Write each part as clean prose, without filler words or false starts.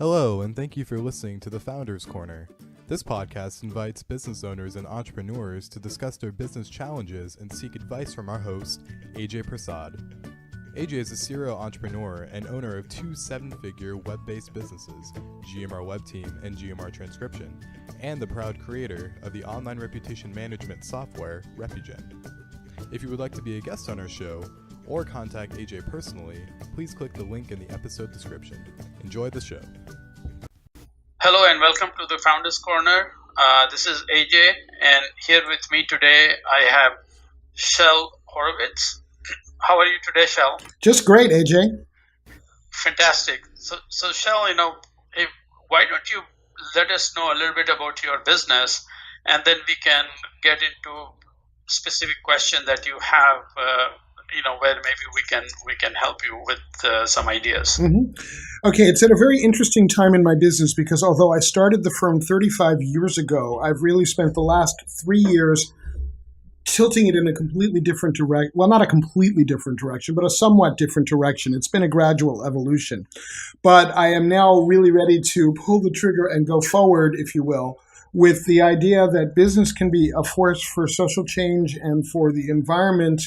Hello, and thank you for listening to the Founders Corner. This podcast invites business owners and entrepreneurs to discuss their business challenges and seek advice from our host, AJ Prasad. AJ is a serial entrepreneur and owner of two seven-figure web-based businesses, GMR Web Team and GMR Transcription, and the proud creator of the online reputation management software, Repugen. If you would like to be a guest on our show, or contact AJ personally, please click the link in the episode description. Enjoy the show. Hello and welcome to the Founders Corner. This is AJ, and here with me today I have Shel Horowitz. How are you today, Shel? Just great, AJ. Fantastic. So Shel, why don't you let us know a little bit about your business, and then we can get into specific question that you have. Where maybe we can help you with some ideas. Mm-hmm. Okay, it's at a very interesting time in my business because although I started the firm 35 years ago, I've really spent the last 3 years tilting it in a completely different direction. Well, not a completely different direction, but a somewhat different direction. It's been a gradual evolution. But I am now really ready to pull the trigger and go forward, if you will, with the idea that business can be a force for social change and for the environment,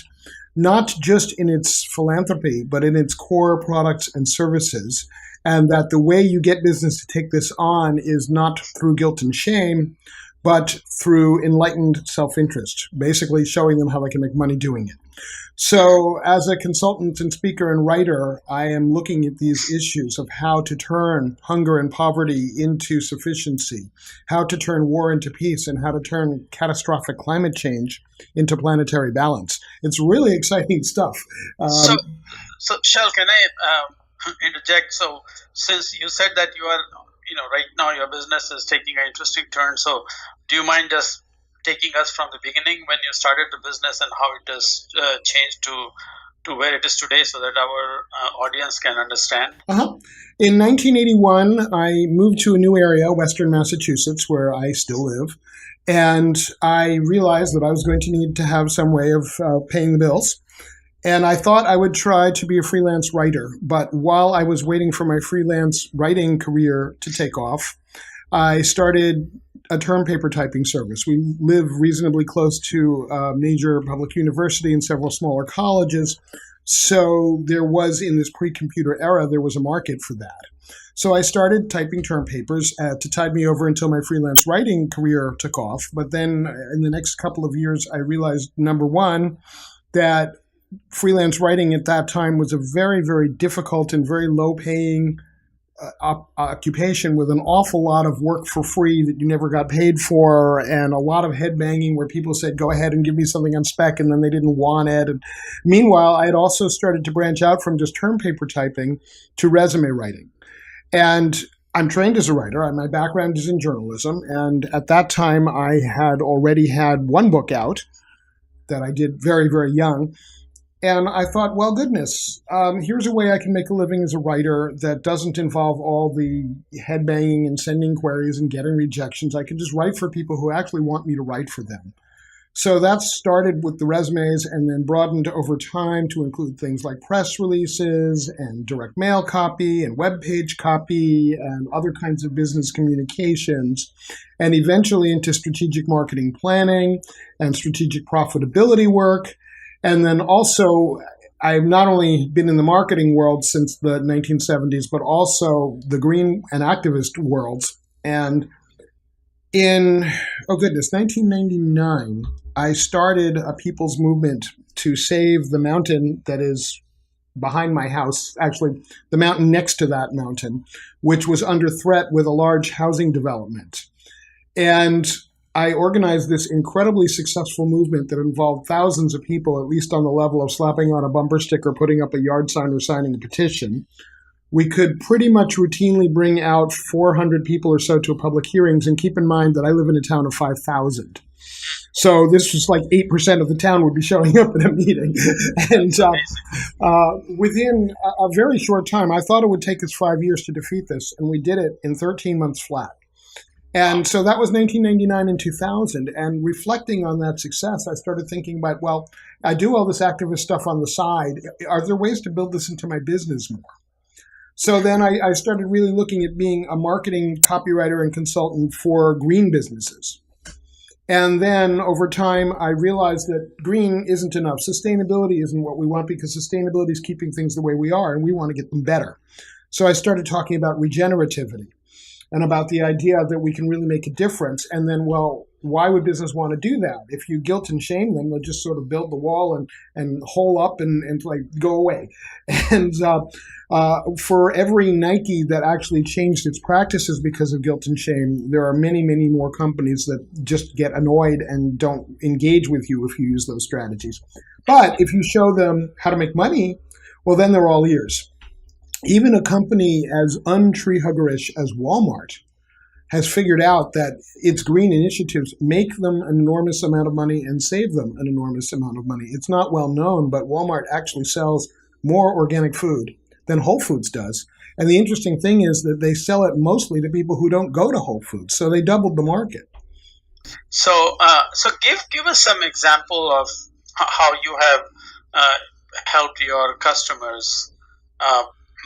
not just in its philanthropy, but in its core products and services. And that the way you get business to take this on is not through guilt and shame, but through enlightened self-interest, basically showing them how they can make money doing it. So as a consultant and speaker and writer, I am looking at these issues of how to turn hunger and poverty into sufficiency, how to turn war into peace, and how to turn catastrophic climate change into planetary balance. It's really exciting stuff. So Shel, can I interject? So since you said that you are, right now your business is taking an interesting turn, so do you mind just taking us from the beginning when you started the business and how it has changed to where it is today so that our audience can understand? In 1981, I moved to a new area, Western Massachusetts, where I still live. And I realized that I was going to need to have some way of paying the bills. And I thought I would try to be a freelance writer. But while I was waiting for my freelance writing career to take off, I started a term paper typing service. We live reasonably close to a major public university and several smaller colleges. So there was, in this pre-computer era, there was a market for that. So I started typing term papers to tide me over until my freelance writing career took off. But then in the next couple of years, I realized, number one, that freelance writing at that time was a very, very difficult and very low-paying occupation with an awful lot of work for free that you never got paid for, and a lot of head banging where people said, go ahead and give me something on spec, and then they didn't want it. And meanwhile, I had also started to branch out from just term paper typing to resume writing. And I'm trained as a writer. My background is in journalism. And at that time, I had already had one book out that I did very, very young. And I thought, well, goodness, here's a way I can make a living as a writer that doesn't involve all the headbanging and sending queries and getting rejections. I can just write for people who actually want me to write for them. So that started with the resumes and then broadened over time to include things like press releases and direct mail copy and web page copy and other kinds of business communications, and eventually into strategic marketing planning and strategic profitability work. And then also, I've not only been in the marketing world since the 1970s, but also the green and activist worlds. And in, 1999, I started a people's movement to save the mountain that is behind my house, actually the mountain next to that mountain, which was under threat with a large housing development. And I organized this incredibly successful movement that involved thousands of people, at least on the level of slapping on a bumper sticker, putting up a yard sign, or signing a petition. We could pretty much routinely bring out 400 people or so to public hearings, and keep in mind that I live in a town of 5,000. So this was like 8% of the town would be showing up at a meeting. And within a very short time, I thought it would take us 5 years to defeat this, and we did it in 13 months flat. And so that was 1999 and 2000. And reflecting on that success, I started thinking about, well, I do all this activist stuff on the side. Are there ways to build this into my business more? So then I started really looking at being a marketing copywriter and consultant for green businesses. And then over time, I realized that green isn't enough. Sustainability isn't what we want, because sustainability is keeping things the way we are, and we want to get them better. So I started talking about regenerativity and about the idea that we can really make a difference. And then, well, why would business want to do that? If you guilt and shame them, they'll just sort of build the wall and hole up and like go away. And for every Nike that actually changed its practices because of guilt and shame, there are many, many more companies that just get annoyed and don't engage with you if you use those strategies. But if you show them how to make money, well, then they're all ears. Even a company as untree huggerish as Walmart has figured out that its green initiatives make them an enormous amount of money and save them an enormous amount of money. It's not well known, but Walmart actually sells more organic food than Whole Foods does. And the interesting thing is that they sell it mostly to people who don't go to Whole Foods. So they doubled the market. So give us some example of how you have helped your customers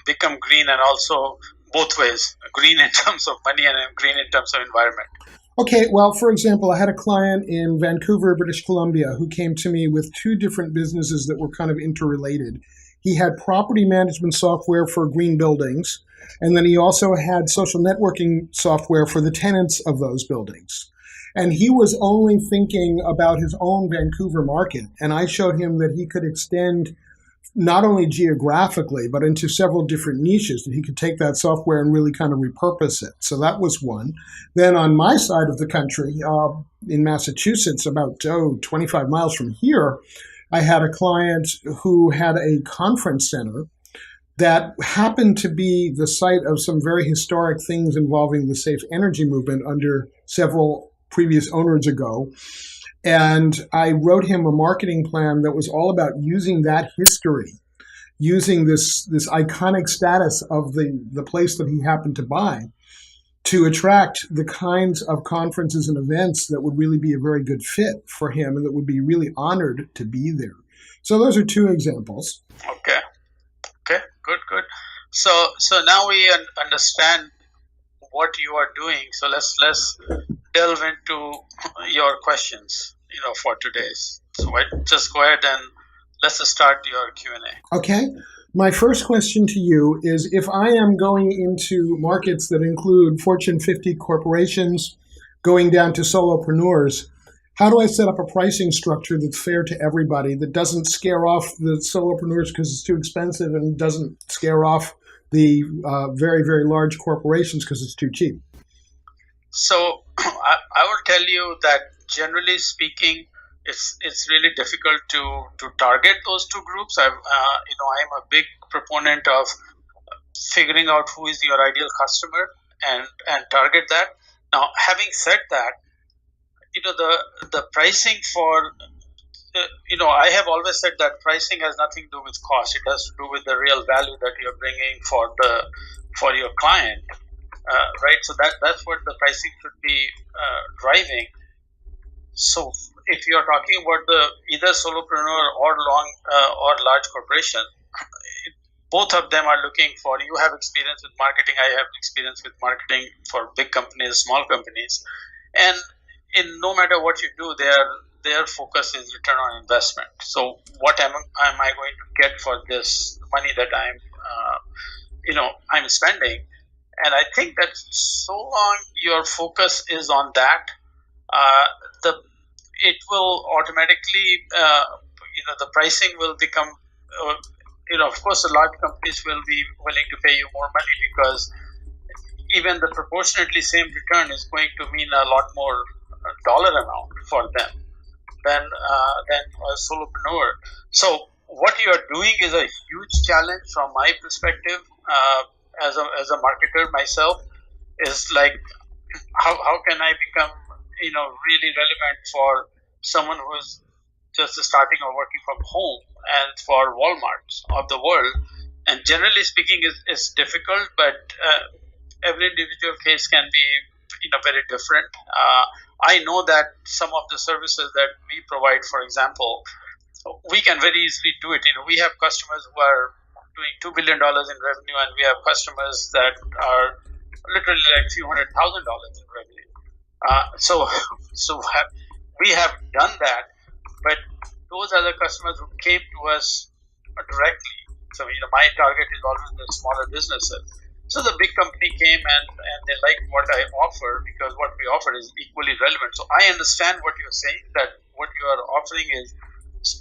become green, and also both ways, green in terms of money and green in terms of environment. Okay, well, for example, I had a client in Vancouver, British Columbia, who came to me with two different businesses that were kind of interrelated. He had property management software for green buildings, and then he also had social networking software for the tenants of those buildings. And he was only thinking about his own Vancouver market, and I showed him that he could extend not only geographically, but into several different niches, that he could take that software and really kind of repurpose it. So that was one. Then on my side of the country, in Massachusetts, about 25 miles from here, I had a client who had a conference center that happened to be the site of some very historic things involving the safe energy movement under several previous owners ago. And I wrote him a marketing plan that was all about using that history, using this iconic status of the place that he happened to buy, to attract the kinds of conferences and events that would really be a very good fit for him and that would be really honored to be there. So those are two examples. Okay, good. So now we understand what you are doing. So let's delve into your questions, for today's. So just go ahead and let's start your Q&A. Okay. My first question to you is, if I am going into markets that include Fortune 50 corporations, going down to solopreneurs, how do I set up a pricing structure that's fair to everybody, that doesn't scare off the solopreneurs because it's too expensive, and doesn't scare off the very, very large corporations because it's too cheap? So I will tell you that generally speaking, it's really difficult to target those two groups. I'm a big proponent of figuring out who is your ideal customer and target that. Now, having said that, the pricing for I have always said that pricing has nothing to do with cost. It has to do with the real value that you're bringing for your client, right? So that's what the pricing should be driving. So if you're talking about either solopreneur or large corporation, both of them are looking for. You have experience with marketing. I have experience with marketing for big companies, small companies, and no matter what you do, their focus is return on investment. So what am I going to get for this money that I'm spending? And I think that so long your focus is on that, it will automatically, the pricing will become, of course, the large companies will be willing to pay you more money, because even the proportionately same return is going to mean a lot more dollar amount for them than a solopreneur. So what you are doing is a huge challenge from my perspective, as a marketer myself, is like, how can I become really relevant for someone who is just starting or working from home, and for Walmarts of the world. And generally speaking, is difficult, but every individual case can be very different. I know that some of the services that we provide, for example, we can very easily do it. We have customers who are doing $2 billion in revenue, and we have customers that are literally like few $100,000 in revenue. We have done that, but those are the customers who came to us directly. So my target is always the smaller businesses. So the big company came and they like what I offer, because what we offer is equally relevant. So I understand what you're saying, that what you are offering is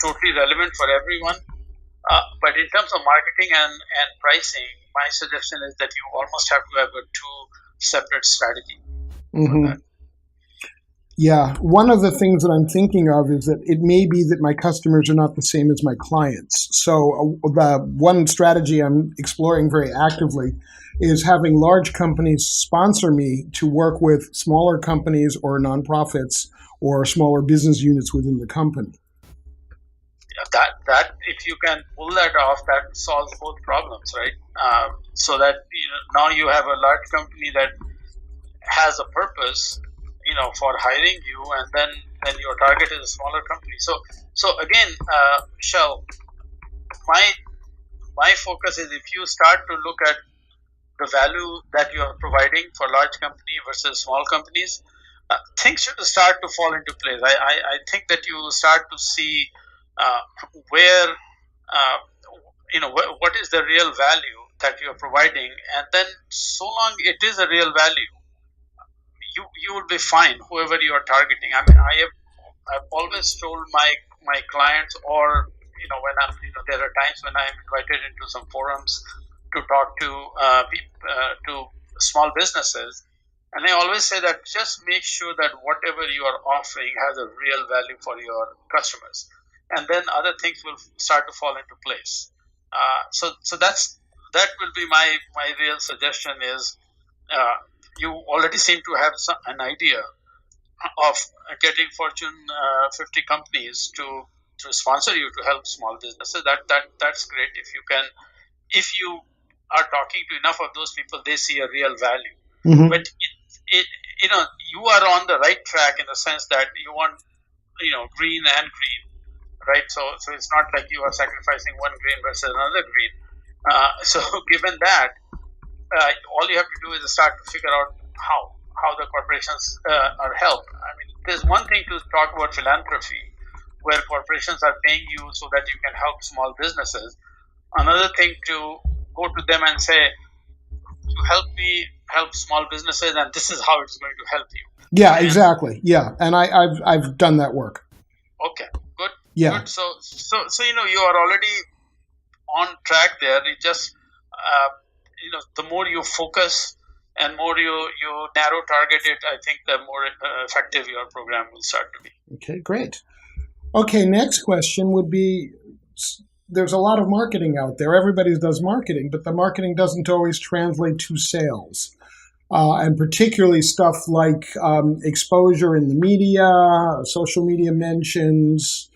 totally relevant for everyone. But in terms of marketing and pricing, my suggestion is that you almost have to have a two separate strategy for that. Yeah, one of the things that I'm thinking of is that it may be that my customers are not the same as my clients. So the one strategy I'm exploring very actively is having large companies sponsor me to work with smaller companies or nonprofits or smaller business units within the company. Yeah, that if you can pull that off, that solves both problems, right? So that now you have a large company that has a purpose, for hiring you, and then your target is a smaller company. So again, Michelle, my focus is, if you start to look at the value that you are providing for large company versus small companies, things should start to fall into place. I think that you will start to see where what is the real value that you are providing, and then so long it is a real value, you will be fine, whoever you are targeting. I mean, I've always told my clients, or when I'm there are times when I'm invited into some forums to talk to small businesses, and I always say that just make sure that whatever you are offering has a real value for your customers, and then other things will start to fall into place. So that will be my real suggestion is, you already seem to have an idea of getting Fortune 50 companies to sponsor you to help small businesses. That's great. If you are talking to enough of those people, they see a real value. Mm-hmm. But you are on the right track in the sense that you want green and green, right? So it's not like you are sacrificing one green versus another green. So given that, all you have to do is start to figure out how the corporations are helped. I mean, there's one thing to talk about philanthropy, where corporations are paying you so that you can help small businesses. Another thing to go to them and say, you help me help small businesses, and this is how it's going to help you. Yeah, exactly. Yeah, and I've done that work. Okay, good. Yeah. Good. So you are already on track there. It just the more you focus and more you narrow target it, I think the more effective your program will start to be. Okay, great. Okay, next question would be, there's a lot of marketing out there. Everybody does marketing, but the marketing doesn't always translate to sales. And particularly stuff like exposure in the media, social media mentions.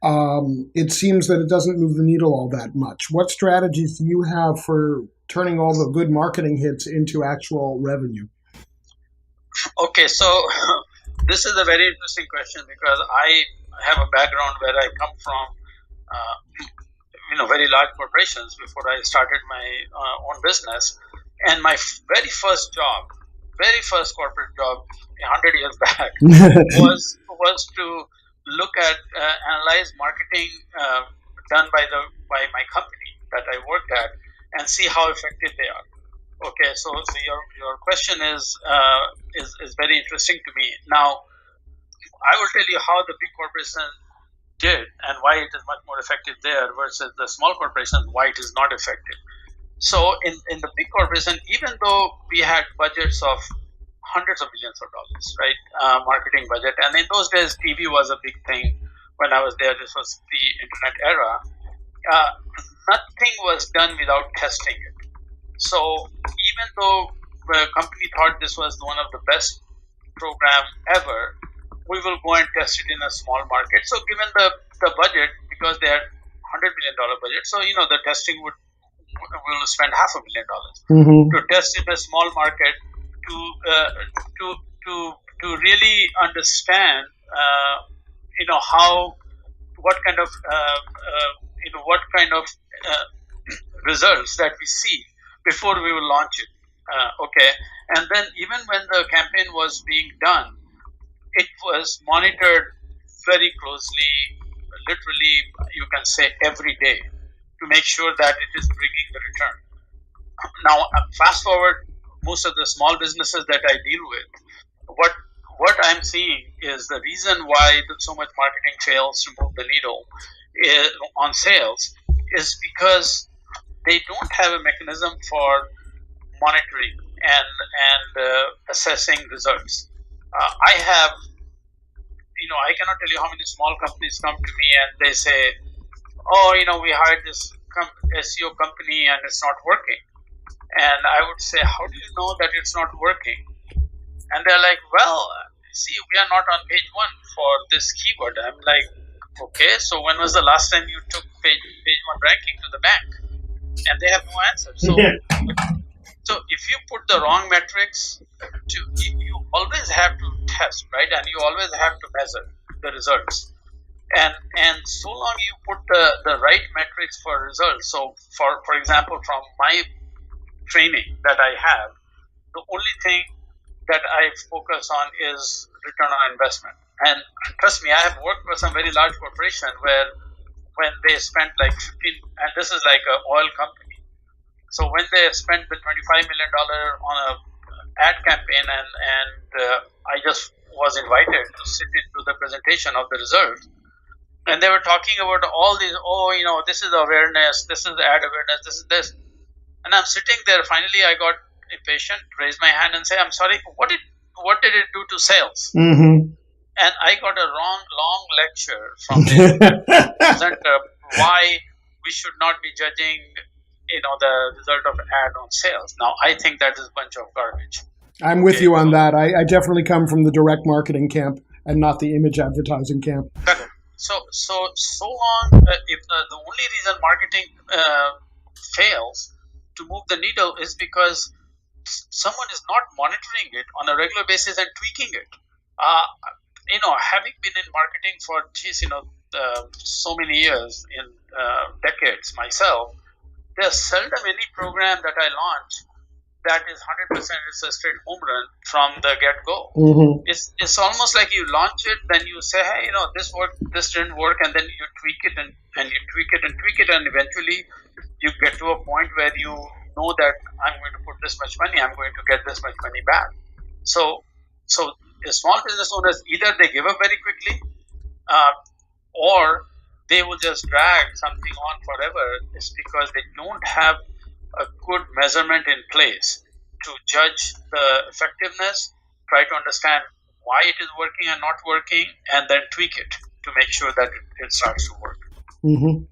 It seems that it doesn't move the needle all that much. What strategies do you have for turning all the good marketing hits into actual revenue? Okay, so this is a very interesting question, because I have a background where I come from, very large corporations before I started my own business. And my very first corporate job 100 years back was to look at, analyze marketing done by my company that I worked at, and see how effective they are. Okay, so your question is very interesting to me. Now, I will tell you how the big corporations did and why it is much more effective there versus the small corporations, why it is not effective. So in the big corporation, even though we had budgets of hundreds of millions of dollars, right, marketing budget, and in those days TV was a big thing. When I was there, this was the internet era. Nothing was done without testing it. So even though the company thought this was one of the best programs ever, we will go and test it in a small market. So given the budget, because they had $100 million budget, so the testing we'll spend $500,000 to test in a small market to really understand what kind of results that we see before we will launch it. Okay, and then even when the campaign was being done, it was monitored very closely, literally, you can say every day, to make sure that it is bringing the return. Now, fast forward, most of the small businesses that I deal with, what I'm seeing is the reason why so much marketing fails to move the needle on sales is because they don't have a mechanism for monitoring and assessing results. I have, I cannot tell you how many small companies come to me and they say, "Oh, we hired this SEO company and it's not working." And I would say, "How do you know that it's not working?" And they're like, "Well, see, we are not on page 1 for this keyword." I'm like, "Okay, so when was the last time you took page 1 ranking to the bank?" And they have no answer. So if you put the wrong metrics, you always have to test, right? And you always have to measure the results. And so long you put the right metrics for results. So for example, from my training that I have, the only thing that I focus on is return on investment. And trust me, I have worked for some very large corporation where when they spent like 15, and this is like an oil company. So when they spent the $25 million on a ad campaign and I just was invited to sit into the presentation of the result. And they were talking about all these, this is awareness, this is ad awareness, this is this. And I'm sitting there. Finally, I got impatient, raised my hand and say, "I'm sorry, what did it do to sales?" Mm-hmm. And I got a long lecture from the presenter why we should not be judging, the result of ad on sales. Now, I think that is a bunch of garbage. I'm with you on that. I definitely come from the direct marketing camp and not the image advertising camp. So long, if the only reason marketing fails to move the needle is because someone is not monitoring it on a regular basis and tweaking it. Having been in marketing for so many years, in decades myself, there's seldom any program that I launch that is 100% it's a straight home run from the get-go. Mm-hmm. It's almost like you launch it, then you say, "Hey, this worked, this didn't work," and then you tweak it and you tweak it and tweak it, and eventually you get to a point where you know that I'm going to put this much money, I'm going to get this much money back. So the small business owners, either they give up very quickly, or they will just drag something on forever. It's because they don't have a good measurement in place to judge the effectiveness, try to understand why it is working and not working, and then tweak it to make sure that it starts to work. Mm-hmm.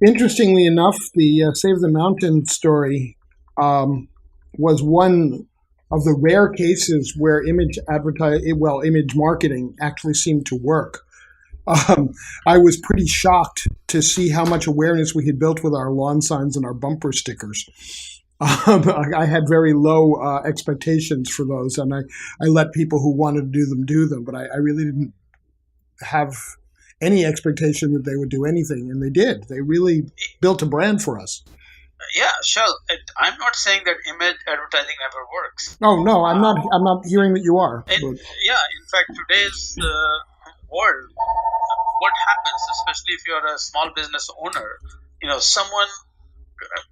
Interestingly enough, the Save the Mountain story was one of the rare cases where image marketing actually seemed to work. I was pretty shocked to see how much awareness we had built with our lawn signs and our bumper stickers. I had very low expectations for those, and I let people who wanted to do them, but I really didn't have any expectation that they would do anything, and they did. They really built a brand for us. Yeah, sure. I'm not saying that image advertising never works. Oh no, I'm not hearing that you are. Yeah, in fact, today's world, what happens, especially if you're a small business owner, someone,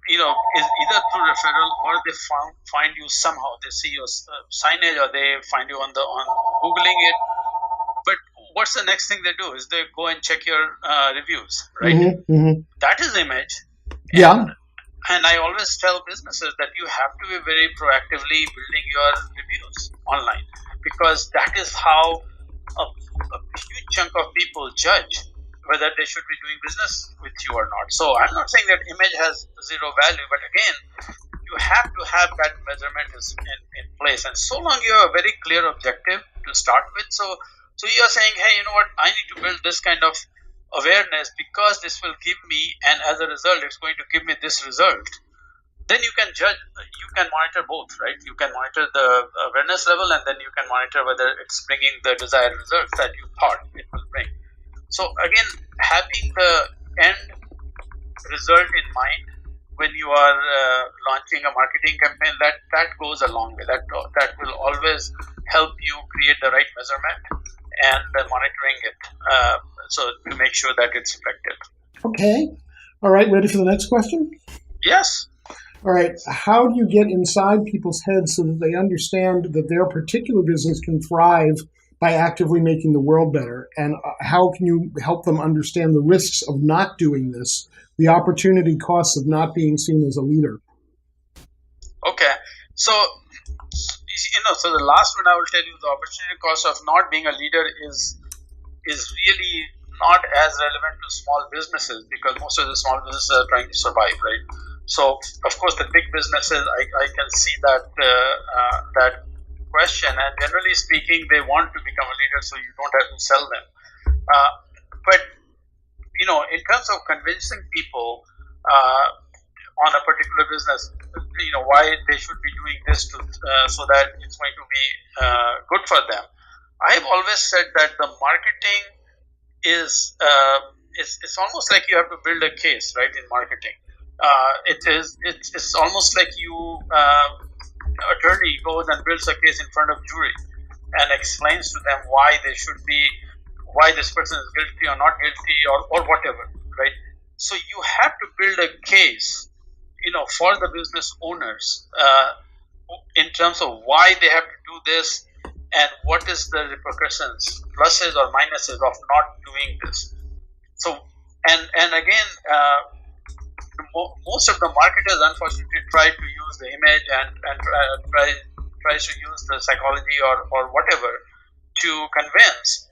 is either through referral or they find you somehow. They see your signage or they find you on Googling it. But what's the next thing they do is they go and check your reviews, right? Mm-hmm, mm-hmm. That is image. Yeah. And I always tell businesses that you have to be very proactively building your reviews online, because that is how a huge chunk of people judge whether they should be doing business with you or not. So I'm not saying that image has zero value, but again, you have to have that measurement in place. And so long you have a very clear objective to start with. So you're saying, hey, you know what, I need to build this kind of awareness because this will give me, and as a result, it's going to give me this result. Then you can judge, you can monitor both, right? You can monitor the awareness level, and then you can monitor whether it's bringing the desired results that you thought it will bring. So again, having the end result in mind when you are launching a marketing campaign, that goes a long way. That will always help you create the right measurement and monitoring it, so to make sure that it's effective. Okay. All right. Ready for the next question? Yes. All right. How do you get inside people's heads so that they understand that their particular business can thrive by actively making the world better? And how can you help them understand the risks of not doing this, the opportunity costs of not being seen as a leader? Okay. So, so the last one I will tell you, the opportunity cost of not being a leader is really not as relevant to small businesses, because most of the small businesses are trying to survive, right? So, of course, the big businesses, I can see that that question, and generally speaking, they want to become a leader, so you don't have to sell them. But in terms of convincing people on a particular business, why they should be doing this so that it's going to be good for them. I've always said that the marketing is it's almost like you have to build a case, right? In marketing, it's almost like attorney goes and builds a case in front of jury and explains to them why this person is guilty or not guilty or whatever, right? So you have to build a case, for the business owners in terms of why they have to do this and what is the repercussions, pluses or minuses of not doing this. So, and again, most of the marketers unfortunately try to use the image and tries to use the psychology or whatever to convince.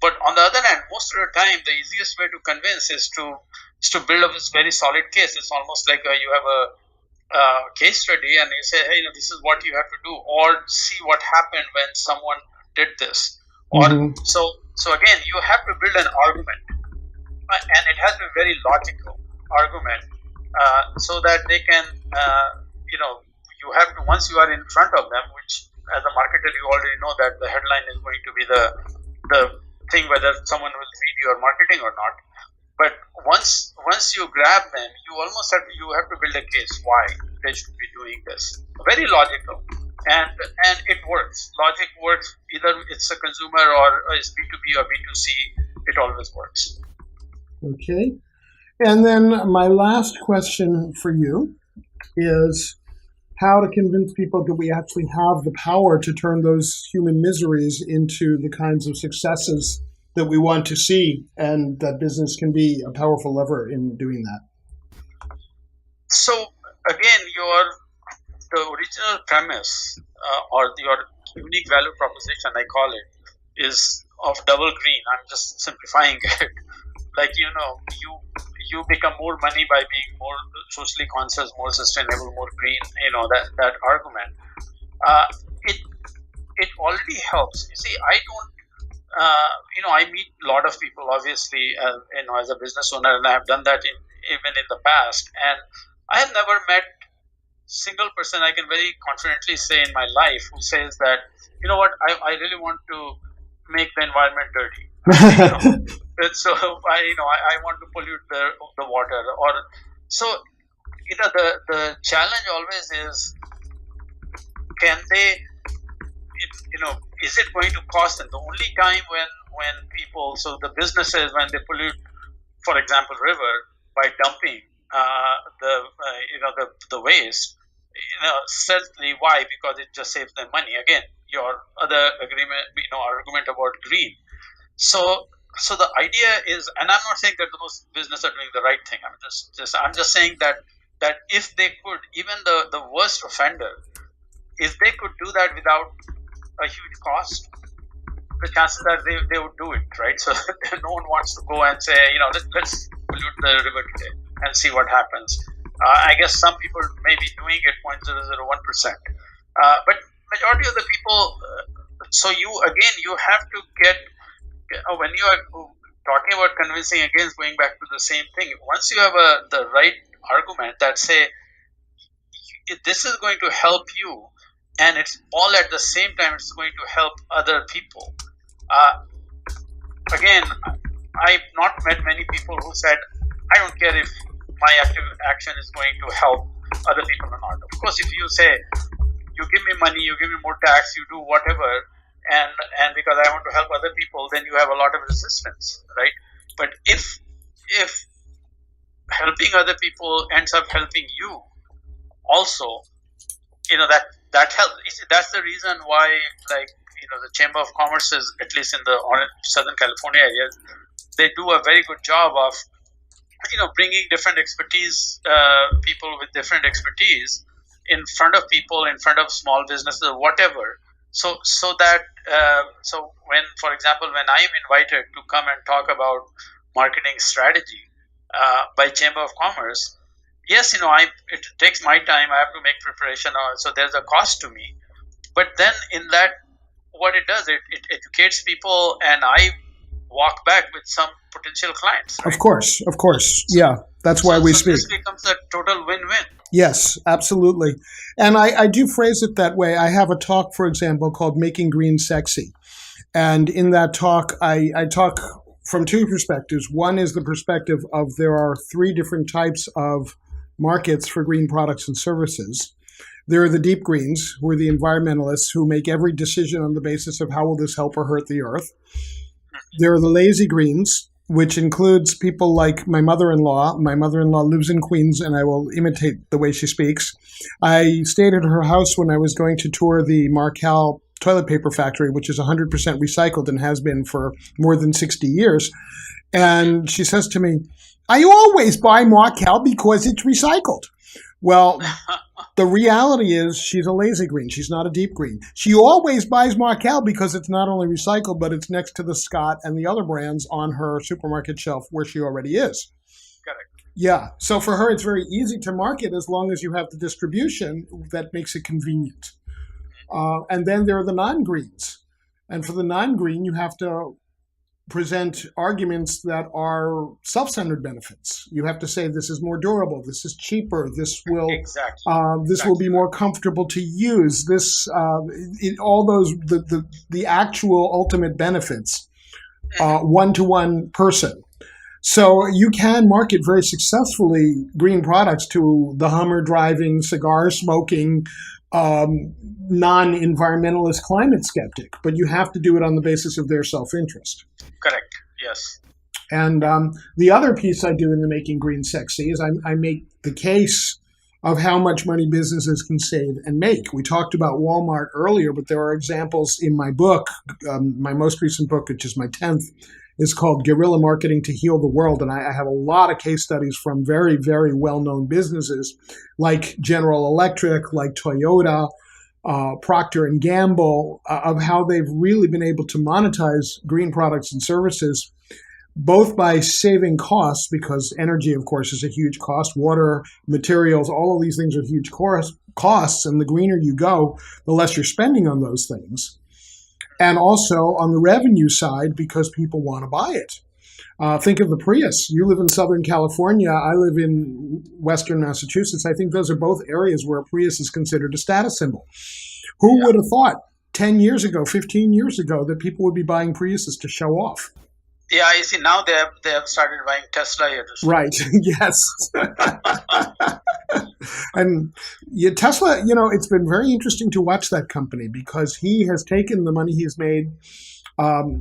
But on the other hand, most of the time, the easiest way to convince is to build up this very solid case. It's almost like you have a case study and you say, hey, this is what you have to do, or see what happened when someone did this. Or so again, you have to build an argument, and it has to be very logical argument, so that they can, you have to, once you are in front of them, which as a marketer you already know that the headline is going to be the thing whether someone will read your marketing or not. But once you grab them, you have to build a case why they should be doing this. Very logical, and it works. Logic works. Either it's a consumer or it's B2B or B2C. It always works. Okay, and then my last question for you is how to convince people that we actually have the power to turn those human miseries into the kinds of successes that we want to see, and that business can be a powerful lever in doing that. So again, the original premise or your unique value proposition, I call it, is of double green. I'm just simplifying it. Like, you become more money by being more socially conscious, more sustainable, more green. That argument. It already helps. You see, I don't. I meet a lot of people, obviously, as a business owner, and I have done that even in the past. And I have never met single person I can very confidently say in my life who says that, I really want to make the environment dirty. So I want to pollute the water, or so. The challenge always is, can they? Is it going to cost them? The only time when people, so the businesses, when they pollute, for example, river by dumping the waste, certainly why? Because it just saves them money. Again, your other argument about green. So the idea is, and I'm not saying that those businesses are doing the right thing. I'm just saying that if they could, even the worst offender, if they could do that without a huge cost, the chances are they would do it, right? So no one wants to go and say, let's pollute the river today and see what happens. I guess some people may be doing it 0.001%, but majority of the people. So you have to get, when you are talking about convincing, again, going back to the same thing. Once you have the right argument that say this is going to help you, and it's all at the same time, it's going to help other people. Again, I've not met many people who said, I don't care if my active action is going to help other people or not. Of course, if you say you give me money, you give me more tax, you do whatever, and because I want to help other people, then you have a lot of resistance, right? But if helping other people ends up helping you also, that helps. That's the reason why, like, the Chamber of Commerce is, at least in the Southern California area, they do a very good job of bringing different expertise, people with different expertise in front of people, in front of small businesses or whatever. So that when, for example, when I am invited to come and talk about marketing strategy by Chamber of Commerce, yes, it takes my time. I have to make preparation, so there's a cost to me. But then in that, what it does, it educates people, and I walk back with some potential clients. Right? Of course. Yeah, that's why we speak. This becomes a total win-win. Yes, absolutely. And I do phrase it that way. I have a talk, for example, called Making Green Sexy. And in that talk, I talk from two perspectives. One is the perspective of there are three different types of markets for green products and services. There are the deep greens, who are the environmentalists who make every decision on the basis of how will this help or hurt the earth. There are the lazy greens, which includes people like my mother-in-law. My mother-in-law lives in Queens, and I will imitate the way she speaks. I stayed at her house when I was going to tour the Markel toilet paper factory, which is 100% recycled and has been for more than 60 years. And she says to me, I always buy Markel because it's recycled. Well, the reality is she's a lazy green. She's not a deep green. She always buys Markel because it's not only recycled, but it's next to the Scott and the other brands on her supermarket shelf where she already is. Correct. Yeah. So for her, it's very easy to market as long as you have the distribution that makes it convenient. And then there are the non-greens. And for the non-green, you have to present arguments that are self-centered benefits. You have to say this is more durable, this is cheaper, this will this will be more comfortable to use. This all those the actual ultimate benefits, one-to-one person. So you can market very successfully green products to the Hummer driving, cigar smoking, non-environmentalist climate skeptic, but you have to do it on the basis of their self-interest. Correct. Yes. And the other piece I do in the Making Green Sexy is I make the case of how much money businesses can save and make. We talked about Walmart earlier, but there are examples in my book. My most recent book, which is my 10th, is called Guerrilla Marketing to Heal the World. And I have a lot of case studies from very, very well-known businesses like General Electric, like Toyota, Procter & Gamble, of how they've really been able to monetize green products and services, both by saving costs, because energy, of course, is a huge cost, water, materials, all of these things are huge costs, and the greener you go, the less you're spending on those things. And also on the revenue side, because people want to buy it. Think of the Prius. You live in Southern California. I live in Western Massachusetts. I think those are both areas where a Prius is considered a status symbol. Who would have thought 10 years ago, 15 years ago, that people would be buying Priuses to show off? Yeah, you see, now they have started buying Tesla here. Right, yes. And Tesla, it's been very interesting to watch that company because he has taken the money he's made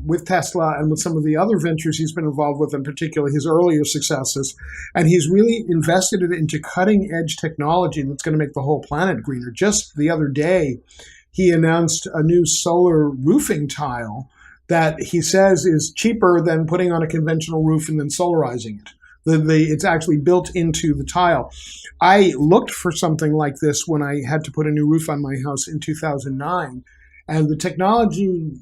with Tesla and with some of the other ventures he's been involved with, in particular his earlier successes, and he's really invested it into cutting-edge technology that's going to make the whole planet greener. Just the other day, he announced a new solar roofing tile that he says is cheaper than putting on a conventional roof and then solarizing it. It's actually built into the tile. I looked for something like this when I had to put a new roof on my house in 2009, and the technology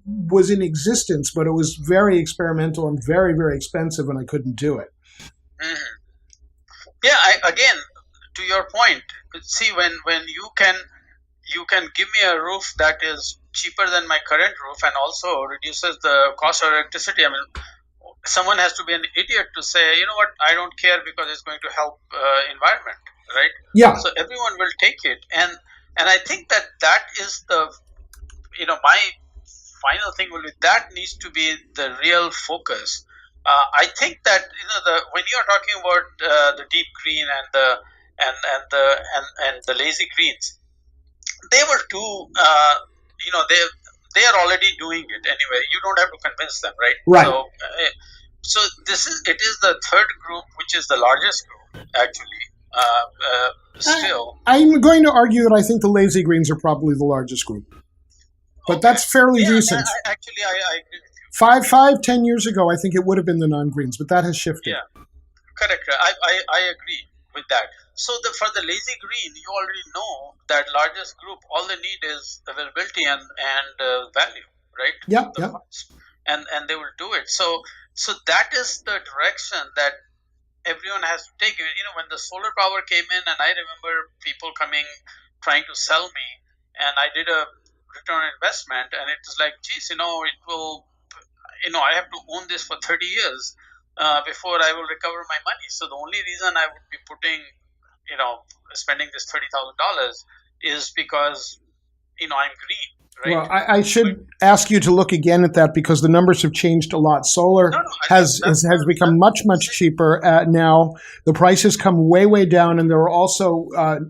was in existence, but it was very experimental and very, very expensive, and I couldn't do it. Mm-hmm. Yeah, again, to your point, see, when you can give me a roof that is cheaper than my current roof and also reduces the cost of electricity. I mean, someone has to be an idiot to say, you know what, I don't care because it's going to help environment, right? Yeah. So everyone will take it, and I think that is the, my final thing will be that needs to be the real focus. I think that when you are talking about the deep green and the lazy greens, they were too. They are already doing it anyway. You don't have to convince them, right? Right. So it is the third group, which is the largest group actually. Still, I'm going to argue that I think the lazy greens are probably the largest group, but that's fairly recent. I agree with you. 10 years ago, I think it would have been the non-greens, but that has shifted. Yeah, correct. I agree with that. So for the lazy green, you already know that largest group, all they need is availability and value, right? Yeah. And they will do it. So that is the direction that everyone has to take. When the solar power came in, and I remember people trying to sell me, and I did a return on investment, and it was like, geez, it will, I have to own this for 30 years before I will recover my money. So the only reason I would be spending this $30,000 is because, I'm green. Right? Well, I should ask you to look again at that because the numbers have changed a lot. Solar has become much cheaper now. The prices come way down, and there are also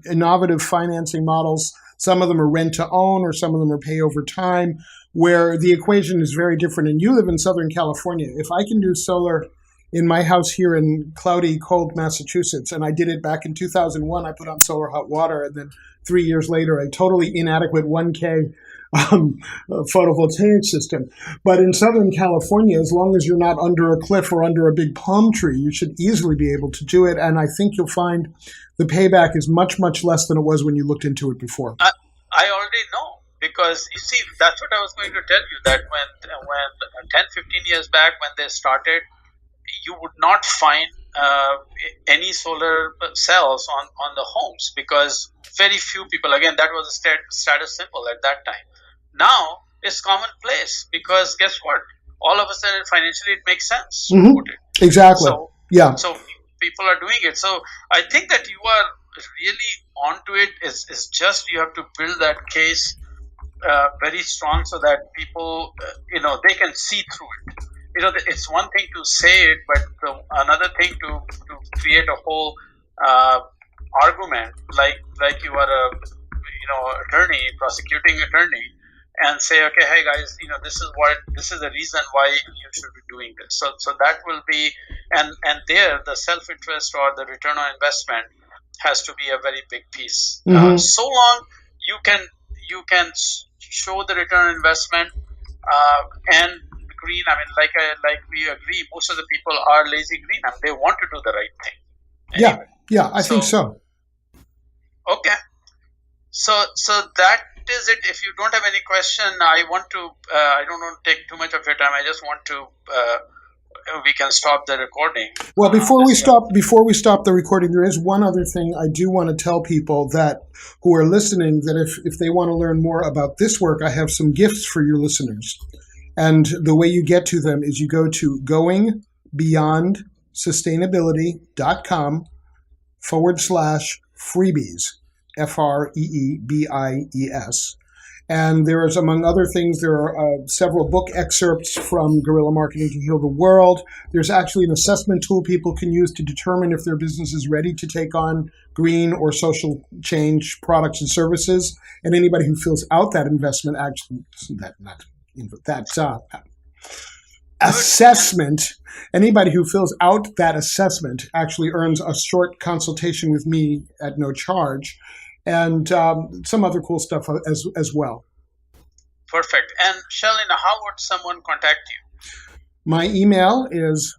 innovative financing models. Some of them are rent to own, or some of them are pay over time, where the equation is very different. And you live in Southern California. If I can do solar in my house here in cloudy, cold Massachusetts, and I did it back in 2001, I put on solar hot water, and then 3 years later, a totally inadequate 1K photovoltaic system. But in Southern California, as long as you're not under a cliff or under a big palm tree, you should easily be able to do it. And I think you'll find the payback is much less than it was when you looked into it before. I already know, because you see, that's what I was going to tell you, that when 10, 15 years back, when they started, you would not find any solar cells on the homes, because very few people, again, that was a status symbol at that time. Now it's commonplace, because guess what? All of a sudden, financially, it makes sense to put it. Exactly. So people are doing it. So I think that you are really onto it. It's just you have to build that case very strong so that people, they can see through it. It's one thing to say it, but another thing to create a whole argument, like you are a prosecuting attorney, and say, okay, hey guys, this is the reason why you should be doing this. So that will be, and there the self-interest or the return on investment has to be a very big piece. So long you can show the return on investment and green. I mean, like we agree, most of the people are lazy green. I mean, they want to do the right thing. Anyway. Yeah, I think so. Okay. So that is it. If you don't have any question, I don't want to take too much of your time. I just want to we can stop the recording. Well, before we stop the recording, there is one other thing I do want to tell people that who are listening, that if they want to learn more about this work, I have some gifts for your listeners. And the way you get to them is you go to goingbeyondsustainability.com/freebies, FREEBIES. And there is, among other things, there are several book excerpts from Guerrilla Marketing to Heal the World. There's actually an assessment tool people can use to determine if their business is ready to take on green or social change products and services. And anybody who fills out that assessment anybody who fills out that assessment actually earns a short consultation with me at no charge, and some other cool stuff as well. Perfect. And Shell, how would someone contact you? My email is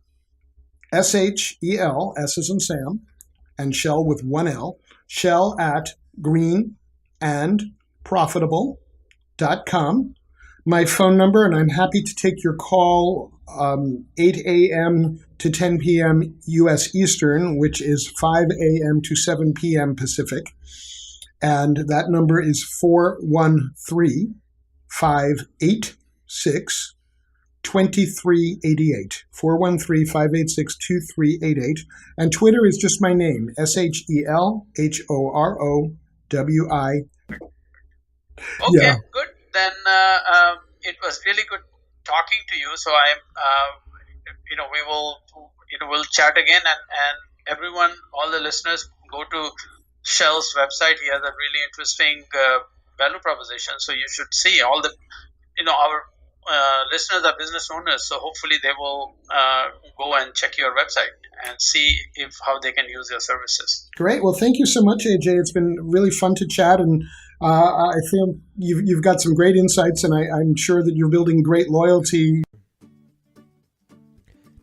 SHEL, S as in Sam, and Shell with one L, Shell at greenandprofitable.com. My phone number, and I'm happy to take your call, 8 a.m. to 10 p.m. U.S. Eastern, which is 5 a.m. to 7 p.m. Pacific. And that number is 413-586-2388. 413-586-2388. And Twitter is just my name, SHELHOROWI. Okay, good. Then it was really good talking to you. So I'm we'll chat again, and everyone, all the listeners, go to Shell's website. He has a really interesting value proposition. So you should see all the, our listeners are business owners. So hopefully they will go and check your website and see how they can use your services. Great. Well, thank you so much, AJ. It's been really fun to chat, and I feel you've got some great insights, and I'm sure that you're building great loyalty.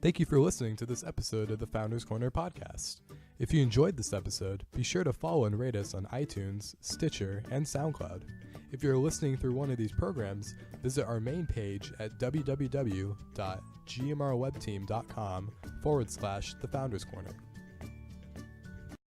Thank you for listening to this episode of the Founders Corner podcast. If you enjoyed this episode, be sure to follow and rate us on iTunes, Stitcher, and SoundCloud. If you're listening through one of these programs, visit our main page at www.gmrwebteam.com/The Founders Corner.